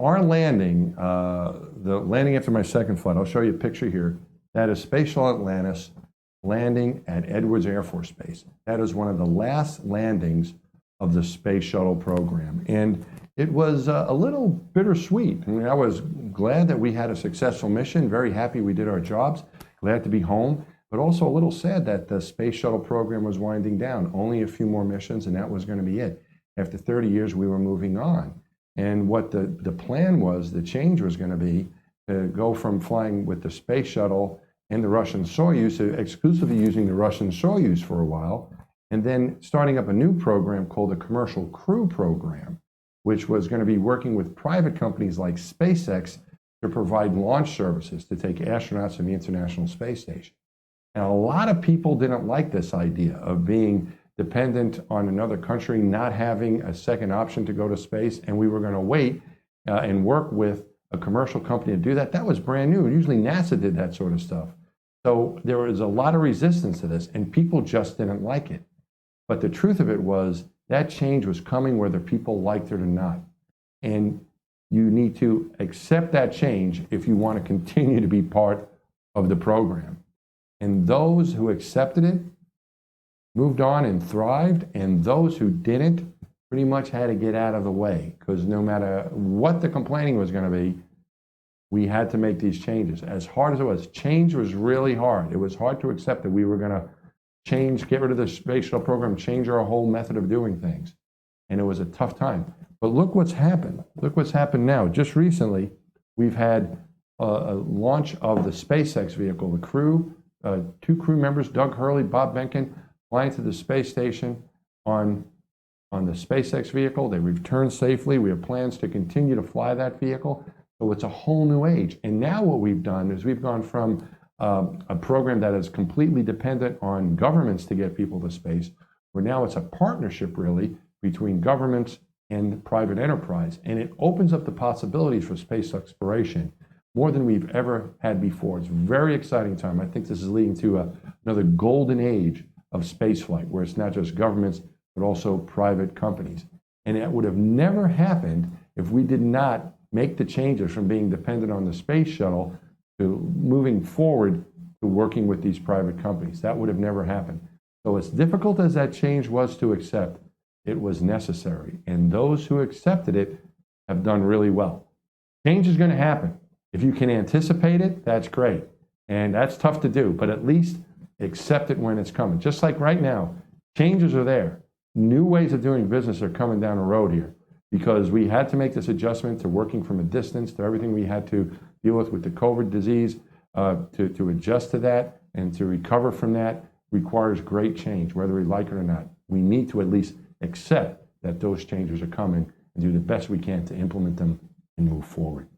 our landing, the landing after my second flight, I'll show you a picture here. That is Space Shuttle Atlantis landing at Edwards Air Force Base. That is one of the last landings of the Space Shuttle program. And it was a little bittersweet. I mean, I was glad that we had a successful mission, very happy we did our jobs, glad to be home, but also a little sad that the Space Shuttle program was winding down. Only a few more missions, and that was going to be it. After 30 years, we were moving on. And what the plan was, the change was going to be to go from flying with the Space Shuttle and the Russian Soyuz to exclusively using the Russian Soyuz for a while, and then starting up a new program called the Commercial Crew Program, which was going to be working with private companies like SpaceX to provide launch services to take astronauts to the International Space Station. And a lot of people didn't like this idea of being dependent on another country, not having a second option to go to space, and we were going to wait and work with a commercial company to do that. That was brand new. Usually NASA did that sort of stuff. So there was a lot of resistance to this, and people just didn't like it. But the truth of it was that change was coming whether people liked it or not. And you need to accept that change if you want to continue to be part of the program. And those who accepted it moved on and thrived, and those who didn't pretty much had to get out of the way, because no matter what the complaining was going to be, we had to make these changes. As hard as it was, change was really hard. It was hard to accept that we were going to change, get rid of the Space Shuttle program, change our whole method of doing things. And it was a tough time. But look what's happened. Look what's happened now. Just recently, we've had a launch of the SpaceX vehicle. The crew, 2 crew members, Doug Hurley, Bob Behnken, flying to the space station on the SpaceX vehicle. They returned safely. We have plans to continue to fly that vehicle. So it's a whole new age. And now what we've done is we've gone from a program that is completely dependent on governments to get people to space, where now it's a partnership really between governments and private enterprise. And it opens up the possibilities for space exploration more than we've ever had before. It's a very exciting time. I think this is leading to another golden age of spaceflight, where it's not just governments, but also private companies. And it would have never happened if we did not make the changes from being dependent on the space shuttle to moving forward to working with these private companies. That would have never happened. So as difficult as that change was to accept, it was necessary. And those who accepted it have done really well. Change is going to happen. If you can anticipate it, that's great. And that's tough to do, but at least accept it when it's coming. Just like right now, changes are there. New ways of doing business are coming down the road here, because we had to make this adjustment to working from a distance, to everything we had to deal with the COVID disease, to adjust to that and to recover from that requires great change, whether we like it or not. We need to at least accept that those changes are coming and do the best we can to implement them and move forward.